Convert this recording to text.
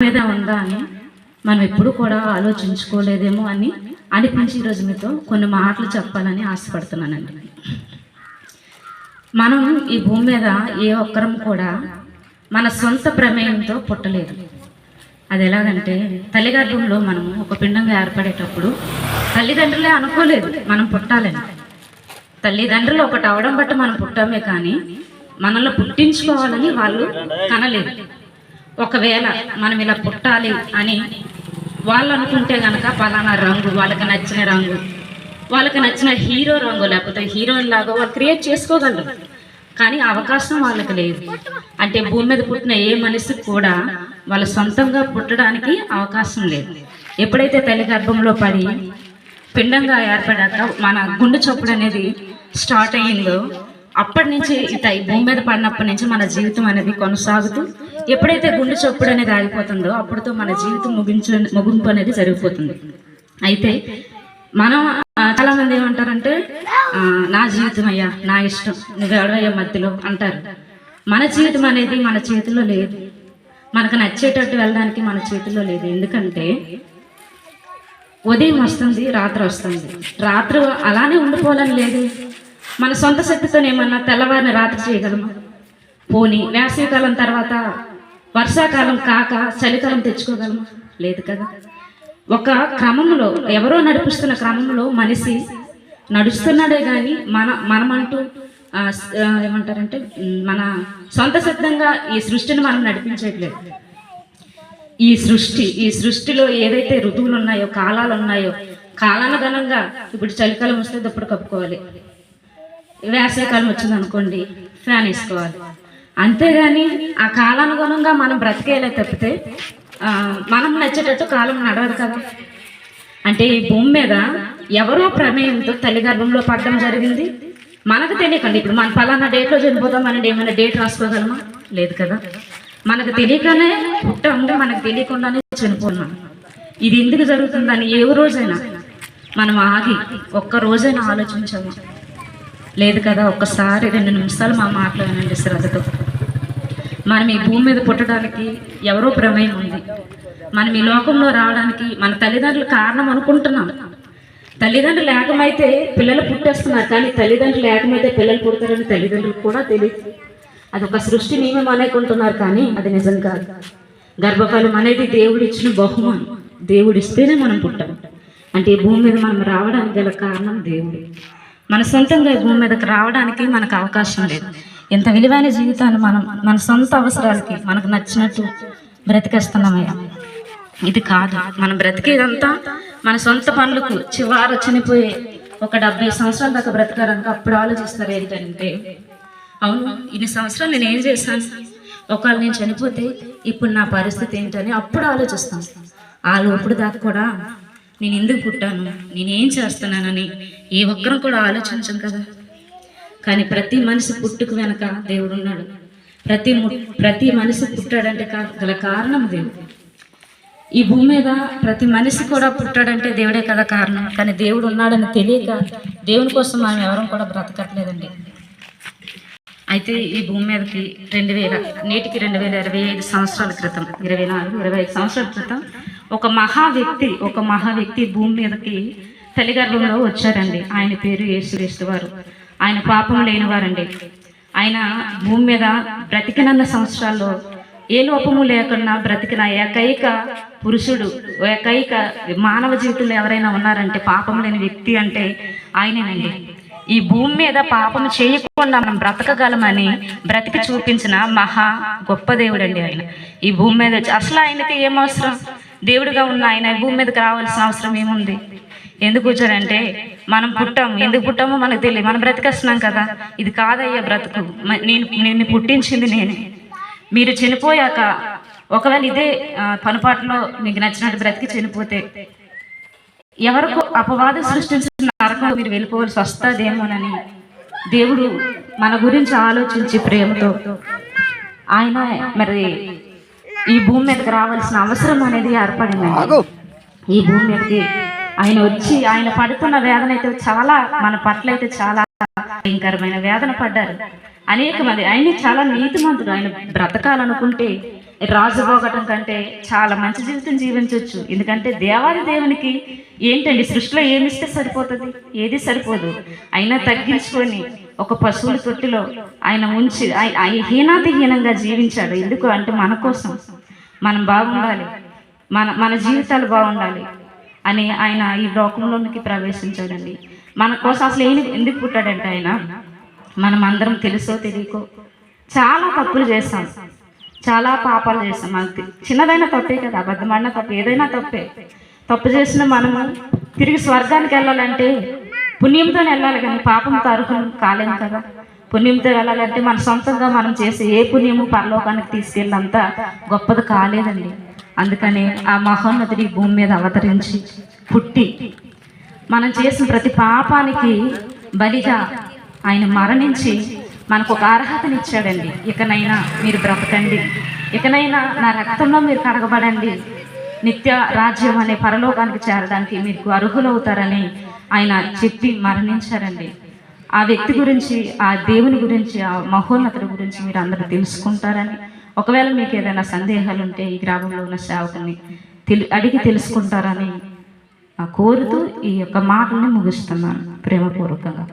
మీద ఉందా అని మనం ఎప్పుడు కూడా ఆలోచించుకోలేదేమో అని అనిపించి ఈరోజు మీతో కొన్ని మాటలు చెప్పాలని ఆశపడుతున్నానండి. మనం ఈ భూమి మీద ఏ ఒక్కరం కూడా మన సొంత ప్రమేయంతో పుట్టలేదు. అది ఎలాగంటే తల్లి గర్భంలో మనము ఒక పిండంగా ఏర్పడేటప్పుడు తల్లిదండ్రులే అనుకోలేదు మనం పుట్టాలని. తల్లిదండ్రులు ఒకటి అవడం బట్టి మనం పుట్టామే కానీ మనల్ని పుట్టించుకోవాలని వాళ్ళు కనలేదు. ఒకవేళ మనం ఇలా పుట్టాలి అని వాళ్ళు అనుకుంటే కనుక పలానా రంగు, వాళ్ళకి నచ్చిన రంగు, వాళ్ళకి నచ్చిన హీరో రంగు లేకపోతే హీరోయిన్ లాగా వాళ్ళు క్రియేట్ చేసుకోగలరు. కానీ అవకాశం వాళ్ళకి లేదు. అంటే భూమి మీద పుట్టిన ఏ మనిషికి కూడా వాళ్ళ సొంతంగా పుట్టడానికి అవకాశం లేదు. ఎప్పుడైతే తల్లి గర్భంలో పడి పిండంగా ఏర్పడాక మన గుండె చప్పుడు అనేది స్టార్ట్ అయ్యిందో అప్పటి నుంచి భూమి మీద పడినప్పటి నుంచి మన జీవితం అనేది కొనసాగుతూ ఎప్పుడైతే గుండె చప్పుడు అనేది ఆగిపోతుందో అప్పుడుతో మన జీవితం ముగింపు అనేది జరిగిపోతుంది. అయితే మనం చాలా మంది ఏమంటారంటే నా జీవితం అయ్యా, నా ఇష్టం, నువ్వెవడయ్యా మధ్యలో అంటారు. మన జీవితం అనేది మన చేతిలో లేదు. మనకు నచ్చేటట్టు వెళ్ళడానికి మన చేతిలో లేదు. ఎందుకంటే ఉదయం వస్తుంది, రాత్రి వస్తుంది. రాత్రి అలానే ఉండిపోవాలని లేదు. మన సొంత శక్తితో ఏమన్నా తెల్లవారిని రాత్రి చేయగలమా? పోనీ వేసవికాలం తర్వాత వర్షాకాలం కాక చలికాలం తెచ్చుకోగలమా? లేదు కదా. ఒక క్రమంలో ఎవరో నడిపిస్తున్న క్రమంలో మనిషి నడుస్తున్నాడే కానీ మనమంటూ ఏమంటారంటే మన సొంత సిద్ధంగా ఈ సృష్టిని మనం నడిపించట్లేదు. ఈ సృష్టిలో ఏదైతే ఋతువులు ఉన్నాయో, కాలాలు ఉన్నాయో, కాలానుగుణంగా ఇప్పుడు చలికాలం వస్తే దుప్పటి కప్పుకోవాలి, వేసవికాలం వచ్చింది అనుకోండి ఫ్యాన్ వేసుకోవాలి. అంతేగాని ఆ కాలానుగుణంగా మనం బ్రతికేలే తప్పితే మనం నచ్చేటట్టు కాలం నడవదు కదా. అంటే ఈ భూమి మీద ఎవరో ప్రమేయంతో తల్లి గర్భంలో పడడం జరిగింది. మనకు తెలియకండి. ఇప్పుడు మన ఫలానా డేట్లో చనిపోతాం అనేది ఏమైనా డేట్ రాసుకోగలమా? లేదు కదా. మనకు తెలియకనే పుట్టాము, మనకు తెలియకుండానే చనిపోన్నాం. ఇది ఎందుకు జరుగుతుందని ఏ రోజైనా మనం ఆగి ఒక్క రోజైనా ఆలోచించాము? లేదు కదా. ఒక్కసారి 2 నిమిషాలు మా మాటలు వినండి శ్రద్ధతో. మనం ఈ భూమి మీద పుట్టడానికి ఎవరో ప్రమేయం ఉంది. మనం ఈ లోకంలో రావడానికి మన తల్లిదండ్రులు కారణం అనుకుంటున్నాం. తల్లిదండ్రులు ఏకమైతే పిల్లలు పుట్టేస్తున్నారు, కానీ తల్లిదండ్రులు ఏకమైతే పిల్లలు పుడతారని తల్లిదండ్రులకు కూడా తెలియదు. అది ఒక సృష్టి నియమం అనుకుంటున్నారు, కానీ అది నిజం కాదు. గర్భఫలం అనేది దేవుడు ఇచ్చిన బహుమానం. దేవుడు ఇస్తేనే మనం పుట్టాం. అంటే ఈ భూమి మీద మనం రావడానికి గల కారణం దేవుడు. మన సొంతంగా ఈ భూమి మీదకి రావడానికి మనకు అవకాశం లేదు. ఎంత విలువైన జీవితాన్ని మనం మన సొంత అవసరాలకి మనకు నచ్చినట్టు బ్రతికేస్తున్నామయ్యా. ఇది కాదు. మనం బ్రతికేదంతా మన సొంత పనులకు చివరి చనిపోయే ఒక 70 సంవత్సరాల దాకా బ్రతకారనుకో అప్పుడు ఆలోచిస్తారు ఏంటంటే, అవును ఇన్ని సంవత్సరాలు నేను ఏం చేశాను, ఒకవేళ నేను చనిపోతే ఇప్పుడు నా పరిస్థితి ఏంటని అప్పుడు ఆలోచిస్తాను. ఆ లోపుడు దాకా కూడా నేను ఎందుకు పుట్టాను, నేనేం చేస్తున్నానని ఏ ఒక్కరం కూడా ఆలోచించం కదా. కానీ ప్రతి మనిషి పుట్టుకు వెనక దేవుడు ఉన్నాడు. ప్రతి మనిషి పుట్టాడంటే గల కారణం దేవుడు. ఈ భూమి మీద ప్రతి మనిషి కూడా పుట్టాడంటే దేవుడే కదా కారణం. కానీ దేవుడు ఉన్నాడని తెలియక దేవుని కోసం మనం ఎవరం కూడా బ్రతకట్లేదండి. అయితే ఈ భూమి మీదకి నేటికి 2025 సంవత్సరాల క్రితం, 24-25 సంవత్సరాల క్రితం ఒక మహా వ్యక్తి భూమి మీదకి తల్లి గర్భంలో వచ్చారండి. ఆయన పేరు యేసుక్రీస్తు వారు. ఆయన పాపం లేనివారండి. ఆయన భూమి మీద బ్రతికినన్న సంవత్సరాల్లో ఏ లోపము లేకుండా బ్రతికిన ఏకైక పురుషుడు, ఏకైక మానవ జీవితంలో ఎవరైనా ఉన్నారంటే పాపం లేని వ్యక్తి అంటే ఆయనేనండి. ఈ భూమి మీద పాపం చేయకుండా మనం బ్రతకగలమని బ్రతికి చూపించిన మహా గొప్ప దేవుడు అండి ఆయన. ఈ భూమి మీద అసలు ఆయనకి ఏమవసరం? దేవుడిగా ఉన్న ఆయన భూమి మీదకి రావాల్సిన అవసరం ఏముంది? ఎందుకు వచ్చారంటే మనం ఎందుకు పుట్టామో మనకు తెలియదు. మనం బ్రతికేస్తున్నాం కదా. ఇది కాదయ్యా బ్రతుకు, నేను పుట్టించింది నేనే. మీరు చనిపోయాక ఒకవేళ ఇదే పనుపాట్లో మీకు నచ్చినట్టు బ్రతికి చనిపోతే ఎవరికో అపవాదం సృష్టించిన నరకం మీరు వెళ్ళిపోవాల్సి వస్తుందేమోనని దేవుడు మన గురించి ఆలోచించి ప్రేమతో ఆయన మరి ఈ భూమి మీదకి రావాల్సిన అవసరం అనేది ఏర్పడిందండి. ఈ భూమి మీదకి ఆయన వచ్చి ఆయన పడుతున్న వేదన అయితే చాలా, మన పట్ల అయితే చాలా భయంకరమైన వేదన పడ్డారు అనేక మంది. ఆయన చాలా నీతిమంతుడు. ఆయన బ్రతకాలనుకుంటే రాజు పోగటం కంటే చాలా మంచి జీవితం జీవించవచ్చు. ఎందుకంటే దేవాది దేవునికి ఏంటండి, సృష్టిలో ఏమిస్తే సరిపోతుంది? ఏది సరిపోదు. అయినా తగ్గించుకొని ఒక పశువుల తొట్టిలో ఆయన ఉంచి హీనాతిహీనంగా జీవించాడు. ఎందుకు అంటే మన కోసం, మనం బాగుండాలి, మన జీవితాలు బాగుండాలి అని ఆయన ఈ లోకంలోనికి ప్రవేశించాడండి. మన కోసం అసలు ఎందుకు పుట్టాడంటే ఆయన, మనం అందరం తెలుసో తెలియకో చాలా తప్పులు చేస్తాం, చాలా పాపాలు చేస్తాం. మనకి చిన్నదైనా తప్పే కదా, అబద్ధమైన తప్పు, ఏదైనా తప్పే. తప్పు చేసిన మనము తిరిగి స్వర్గానికి వెళ్ళాలంటే పుణ్యంతో వెళ్ళాలి, కానీ పాపంతో అర్హులు కాలేము కదా. పుణ్యంతో వెళ్ళాలంటే మన సొంతంగా మనం చేసే ఏ పుణ్యము పరలోకానికి తీసుకెళ్ళినంత గొప్పది కాలేదండి. అందుకని ఆ మహోన్నతుడి భూమి మీద అవతరించి పుట్టి మనం చేసిన ప్రతి పాపానికి బలిగా ఆయన మరణించి మనకు ఒక అర్హతనిచ్చాడండి. ఇకనైనా మీరు బ్రతకండి, ఇకనైనా నా రక్తంలో మీరు కడగబడండి, నిత్య రాజ్యం అనే పరలోకానికి చేరడానికి మీకు అర్హులవుతారని ఆయన చెప్పి మరణించారండి. ఆ వ్యక్తి గురించి, ఆ దేవుని గురించి, ఆ మహోన్నతుడి గురించి మీరు అందరూ తెలుసుకుంటారని, ఒకవేళ మీకు ఏదైనా సందేహాలు ఉంటే ఈ గ్రామంలో ఉన్న సేవకుని అడిగి తెలుసుకుంటారని కోరుతూ ఈ యొక్క మాటల్ని ముగిస్తున్నాను ప్రేమపూర్వకంగా.